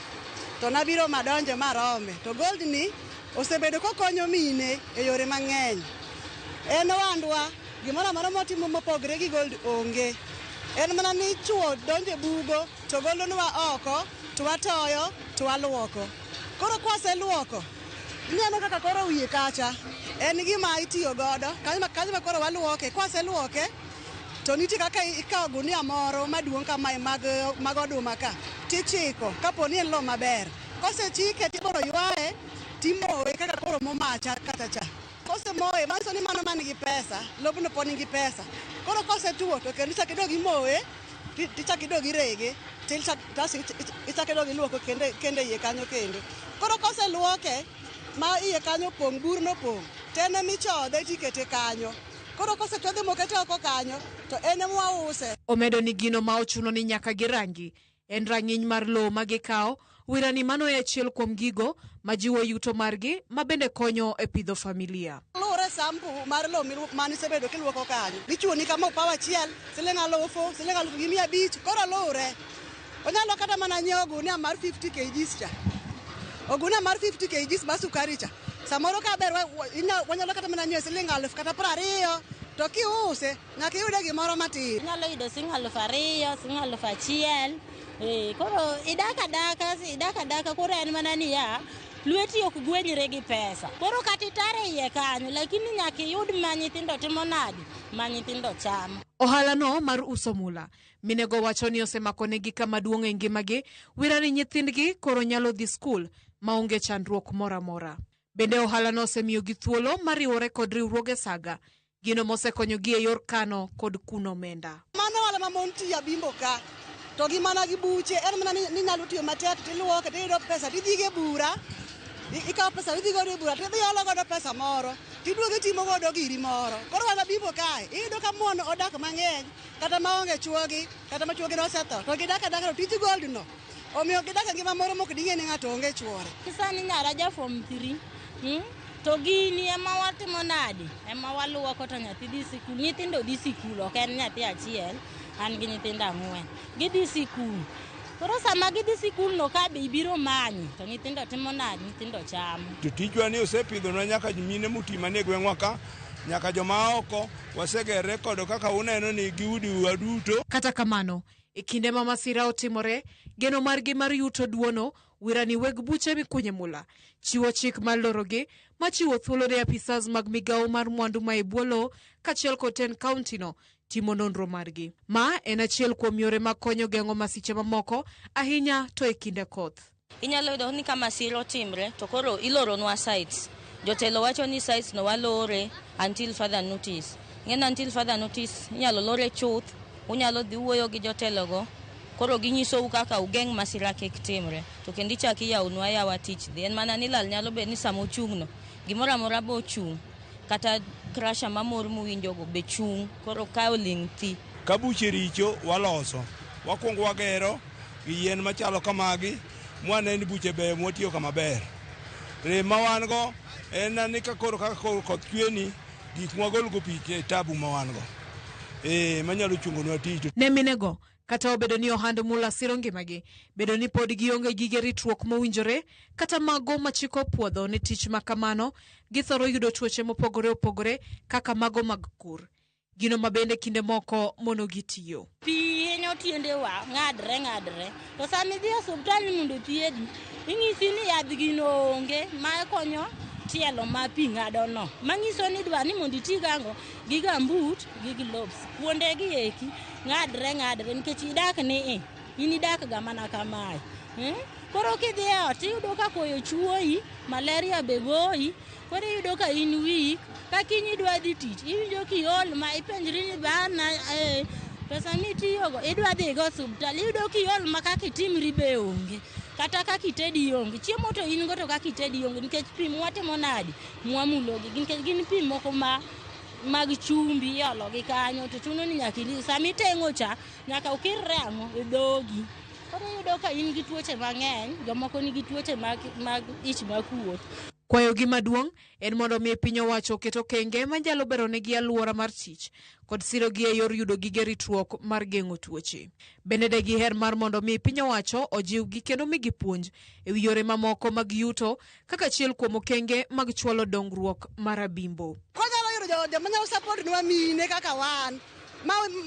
To nabiro madonje marome. To gold ni osebedo kokonyo mine e yore mang'eny. En wandwa, gimoro amora motimo mopogre gi gold onge. En mana ni chuo donje bugo, to golonwa oko, to watoyo, to waluoko. Koro kwaseluoko, ineno kaka koro wiye kacha. En gima itiyo godo, kanyo ma koro waluoke. Kwaseluoke, to nitie kaka ikawo gunia moro maduong' kamae mag oduma ka. Tichiko, kapo ni en lo maber. Kosechike tiboro ywaye, timoye kaka koro momacha kata cha. Kose moye, manso ni mano manigi pesa, lobno po nigi pesa. Koro kose tuo, to kendo ichak idog imoye, tichak idog irege, ichak idog iluoko kende iye kanyo kendo. Koro kose luoke, ma iye kanyo pong', burno pong', tene michodhe tikete kanyo. Koro kose chodhe mokete oko kanyo, to ene mwause. Omedo ni gino ma ochuno ni nyaka girangi, en rang'iny mar lo magikawo, wirani mano e achiel kuom gigo majiwo yuto margi ma bende konyo e pidho familia. Lure sampu mar lo manisebedo kiluoko kanyo. Dichuoni kama opawa achiel, siling' alufu gi 500, koro lure. Onyalo kata mana nyiewo gunia mar 50 kg cha. Ogunia mar 50 kg mar sukari cha. Samoro ka ber wanyalo kata mana nyiewo siling' 1000 kata 20, to kiuse nyaka iyude gimoro matin. Inyalo yudo siling' 2000, siling' 1000. Koro idaka daka koro en mana ni ya lweti ok gwenyre gi pesa. Koro kata itare iye kanyo, lakini nyaka iyud ma nyithindo timo nadi, ma nyithindo chamo. Ohala no mar uso mula, minego wacho ni osemako negi kama duong' e ngimagi, wirani nyithindgi koro nyalo dhi skul maonge chandruok mora mora. Bende ohala no osemiyo gi thuolo mariwore kod riwruoge saga, gino mosekonyogi e yor kano kod kuno omenda. Mano wala ma mon tiyo Abimbo ka. To gi mana gi buche, en mana ni nyalo tiyo matek, tiluoke, tiyudo pesa, tidhige bura, ikawo pesa, tidhi godo e bura, tidhi olo godo pesa moro, tiduogo timo godo giri moro. Koro wan Abimbo kae, iyudo ka mon odak mang'eny, kata maonge chuogi, kata ma chuogi nosetho, to gidak adaka to tij gold no. Omiyo gidak e ngima moro mok ding'e ni ng'ato onge chuore. Kisani nyara ja form 3, to gini ema watimo nadi, ema waluoko to nyathi dhi sikul. Nyithindo dhi sikul, ok en nyathi achiel. An gi nyithindo 4, gidhi sikul. Koro sama gidhi sikul no ka be ibiro manyi, to nyithindo timo nadi, nyithindo chamo. Tijwa ni osepidhonwa nyaka mine muti manie gweng'wa ka, nyaka joma oko, waseger rekod kaka uneno ni giudi waduto. Kata kamano, e kinde ma masira otimore, geno margi mar yuto duono, wirani weg buche mikunye mula, chiwo chik mar lorogi, machiwo thuolo ne apisas mag migawo mar mwandu ma e bwo lo, kachiel kod ten kaunti no, timo nonro margi. Ma en achiel kuom yore mag konyo geng'o masiche mamoko, ahinya to e kinde koth. Inyalo yudo ni kama masira timre, to koro iloronwa sites. Jotelo wacho ni sites no walore until further notice. ng'en until further notice inyalo lore chuth unyalo dhi wuoyo gi jotelogo koro ginyiso kaka ugeng' masira kik timre to kendo ichaki yawnwa yawa tich dhi en mana ni lal nyalo bed ni samo chung'no gimoro amora bo chung' kata krasha mamor muwinjogo be chung' koro ka oling' thi ka buche richo waloso wakwongo wagero gi yien machalo kamagi mwane ni buche beyo mwatiyo kama ber rem ma wan go en ni ka koro kaka koth chweni gik mwagolgo pi e tabu ma wan go manyalo chungonwa tich ne minego kata obedo ni ohand mula siro ngimagi bedo ni pod gionge gige ritruok mowinjore kata mago machiko puodho ne tich makamano githoro yudo tuoche mopogore opogore kaka mago mag kur gino mabende kinde moko mono gitiyo pi hinyo tiendewa ng'adre to sami dhi e osuptal mondo thiedhi ing'isi ni yadh gino onge ma konyo tielo ma pi ng'adono mang'iso ni dwa ni mondo iti gango gi gambut gi gloves kuonde gi eki ng'adre nikech idak ni in idak ga mana kamae koro kidhi e ot iyudo ka koyo chuoyi malaria be goyi koro iyudo ka in weak ka kiny idwa dhi tich iwinjo kiol ma ipenjri ni bana pesa mitiyogo idwa dhi go osuptal iyudo kiol ma kaka itimri be onge kata kaka itedi onge chiemo to in go to kaka itedi onge nikech pi mwatimo nadi mwamulogi nikech gin pi moko mag chumbi iologi kanyo to chuno ni nyaka sami iteng'o cha nyaka ukir remo e dhogi koro iyudo ka in gi tuoche mang'eny jomoko nigi tuoche mag ich makuot kwayogi maduong' en mondo mi piny owacho keto kenge manyalo bero negi alwora mar tich kod sirogi e yor yudo gige ritruok mar geng'o tuoche. Bende de giher mar mondo mi piny owacho ojiwgi kendo migi puonj e wi yore mamoko mag yuto kaka achiel kuom okenge mag chwalo dongruok mar abimbo. Konyalo yudo joma nyalo support nwa mine kaka wan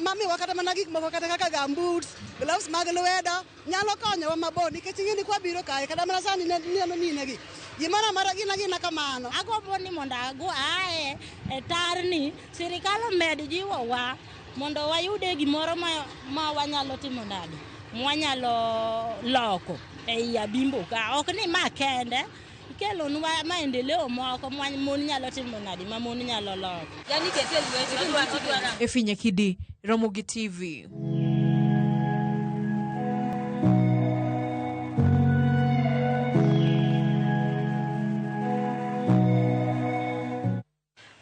mamiwa kata mana gik moko kata kaka gamboots, gloves mag lwedo nyalo konyowa mabor nikech ing'eni kwabiro kae kata mana sani neno minegi gimoro amora gina kamano. Agombo ni mondo ae e tarni sirikal omed jiwowa mondo wayude gimoro ma wanyalo timo nade mwanyalo loko ei abimbo ka ok ni ma kende kelonwa maendeleo moko mon nyalo timo nade ma mon nyalo loko yani ketel weche Efinya Kidi, Ramogi TV.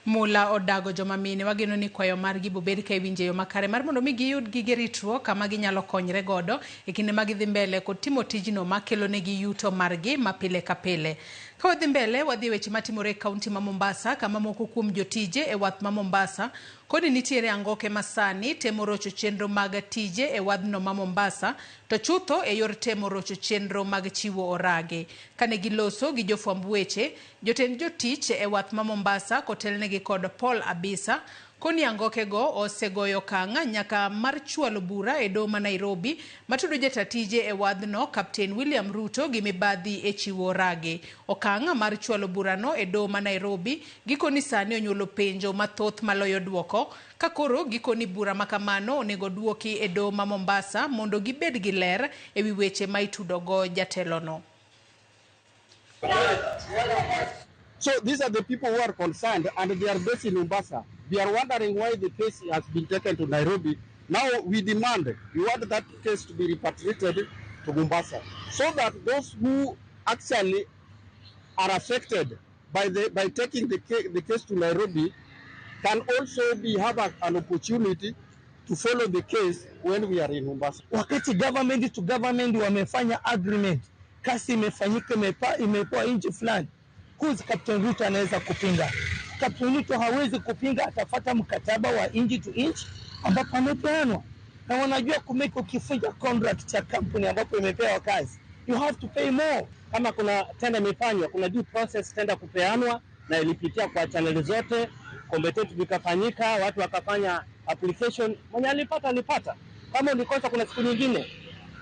Mula odago joma mine wageno ni kwayo margi bobed ka iwinje yo makare mar mondo mi giyud gige ritruok kama ginyalo konyre godo e kinde ma gidhi mbele kod timo tijno makelo negi yuto margi mapile ka pile. Ka wadhi mbele wadhi weche matimore e kaunti ma Mombasa kama moko kuom jotije e wath ma Mombasa kodi nitiere angoke masani temo rocho chenro mag tije e wadhno ma Mombasa to chutho e yor temo rocho chenro mag chiwo orage kane giloso gi jofwamb weche jotend jotich e wath ma Mombasa kotelnegi kod Paul Abisa koni angoke go osegoyo kanga nyaka mar chwalo bura e doho ma Nairobi matudo jatatije e wadhno Captain William Ruto gi mibadhi e chiwo orage okanga mar chwalo burano e doho ma Nairobi gikoni sani onyuolo penjo mathoth maloyo duoko kakoro gikoni bura makamano onego duoki e doho ma Mombasa mondo gibed gi ler e wi weche ma itudogo jatelono. So these are the people who are concerned and they are based in Mombasa. They are wondering why the case has been taken to Nairobi. Now we want that case to be repatriated to Mombasa so that those who actually are affected by taking the case to Nairobi can also have an opportunity to follow the case when we are in Mombasa. Wakati government to government wamefanya agreement, kasi imefanyika imepewa nchi fulani, kuzi Captain Ruto anaweza kupinga. Captain Ruto hawezi kupinga, atafuata mkataba wa inchi to inchi ambapo amepeanwa. Na wanajua kumeka ukifunja contract ya company ambapo imepewa kazi, you have to pay more. Kama kuna tenda imefanywa, kuna due process tenda kupeanwa na ilipitia kwa channel zote, competitive vikafanyika, watu wakafanya application, mwenye alipata. Kama ulikosa kuna siku nyingine,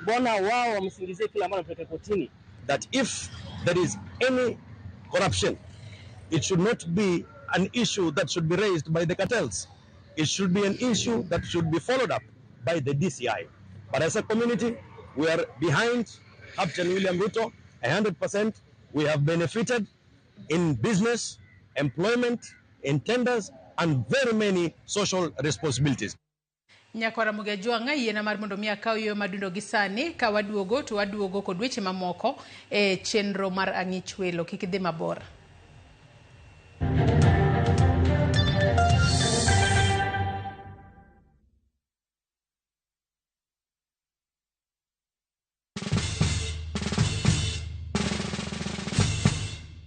mbona wao wamsingizie kila mara mpeke kotini? That if there is any corruption, it should not be an issue that should be raised by the cartels. It should be an issue that should be followed up by the DCI. But as a community, we are behind Captain William Ruto 100%. We have benefited in business, employment, in tenders, and very many social responsibilities. Nyakwara Mugejwanga yiena mar mondo miya kaw yo madundo gisani ka waduogo kod weche mamoko chenro mar ang'ich welo. Kik idhi mabor.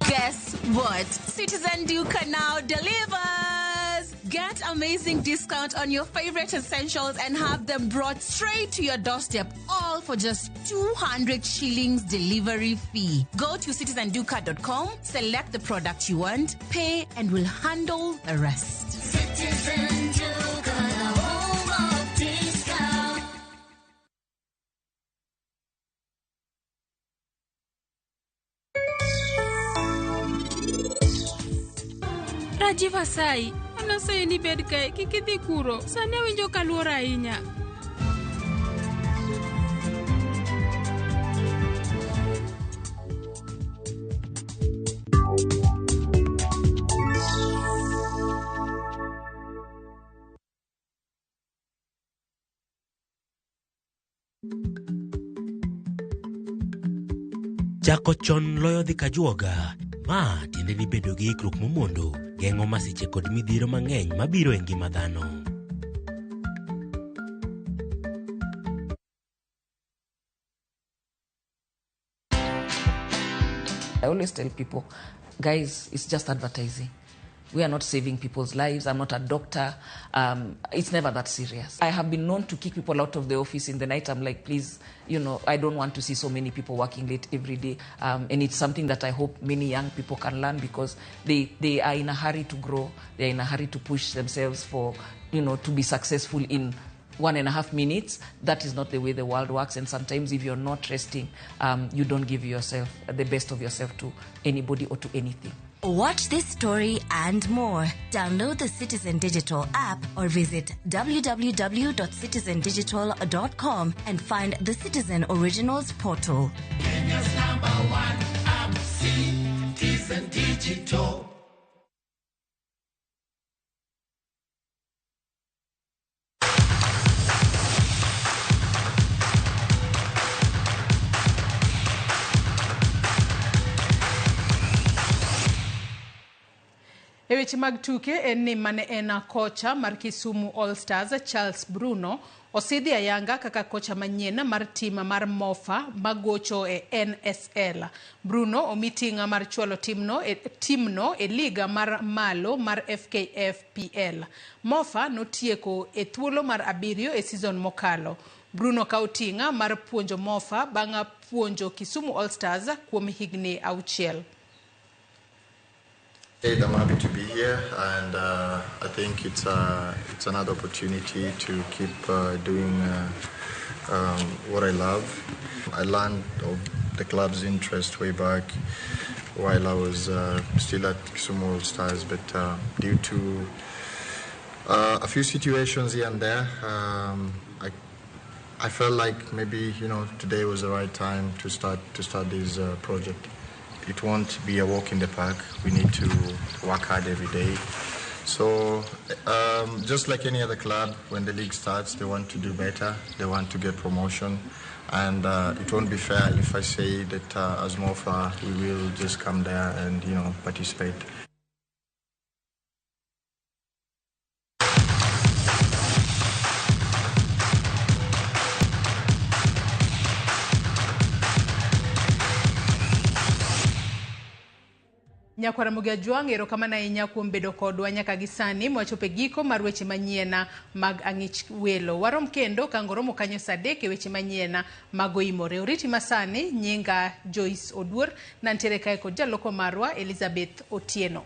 Guess what? Citizen Duca now delivers. Get amazing discount on your favorite essentials and have them brought straight to your doorstep, all for just 200 shillings delivery fee. Go to citizenduca.com, select the product you want, pay, and we'll handle the rest. Citizen Duca, the home of discount. Rajiv Asai, anasayi ni bed kae, kik idhi kuro. Sani awinjo kaluor ahinya. Chako chon loyo dhi kajuoga. Ma tiende ni bedo gi ikruok momondo, geng'o masiche kod midhiro mang'eny mabiro e ngima dhano. I always tell people, guys, it's just advertising. We are not saving people's lives. I'm not a doctor. It's never that serious. I have been known to kick people out of the office in the night. I'm like, please, I don't want to see so many people working late every day. And it's something that I hope many young people can learn, because they are in a hurry to grow. They're in a hurry to push themselves for, to be successful in 1.5 minutes. That is not the way the world works. And sometimes if you're not resting, you don't give yourself the best of yourself to anybody or to anything. Watch this story and more. Download the Citizen Digital app or visit www.citizendigital.com and find the Citizen Originals portal. Kenya's #1 app, Citizen Digital. Weche mag tuke en ni mane ena kocha mar Kisumu All Stars Charles Bruno osidhi ayanga kaka kocha manyien mar tim mar Mofa magocho e NSL. Bruno omitinga mar chuolo timno e liga mar malo mar FKFPL. Mofa notieko e thuolo mar 7 e season mokalo. Bruno kautinga mar puonjo Mofa banga puonjo Kisumu All Stars kuom higni 6. I'm happy to be here, and I think it's another opportunity to keep doing what I love. I learned of the club's interest way back while I was still at Kisumu All Stars, but due to a few situations here and there, I felt like maybe today was the right time to start this project. It won't be a walk in the park. We need to work hard every day. So just like any other club, when the league starts, they want to do better. They want to get promotion. And it won't be fair if I say that as Mofa, we will just come there and, participate. Nyakwara Mugejwanga erokamano ahinya kuom bedo kodwa nyaka gisani mwachopo giko mar weche manyien mag ang'ich welo. Warom kendo kangoromo kanyo saa 3 e weche manyien mag oimore. Oriti masani nyinga Joyce Oduor, nantiere kae kod jaloko marwa Elizabeth Otieno.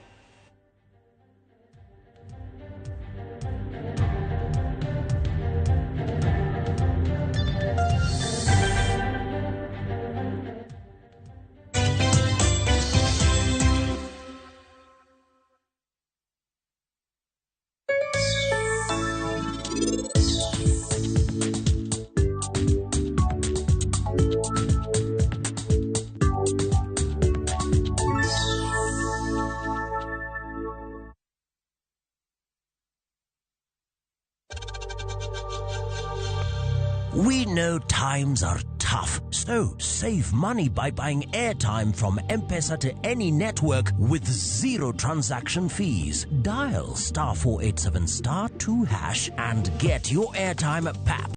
We know times are tough, so save money by buying airtime from M-Pesa to any network with 0 transaction fees. Dial *487*2# and get your airtime PAP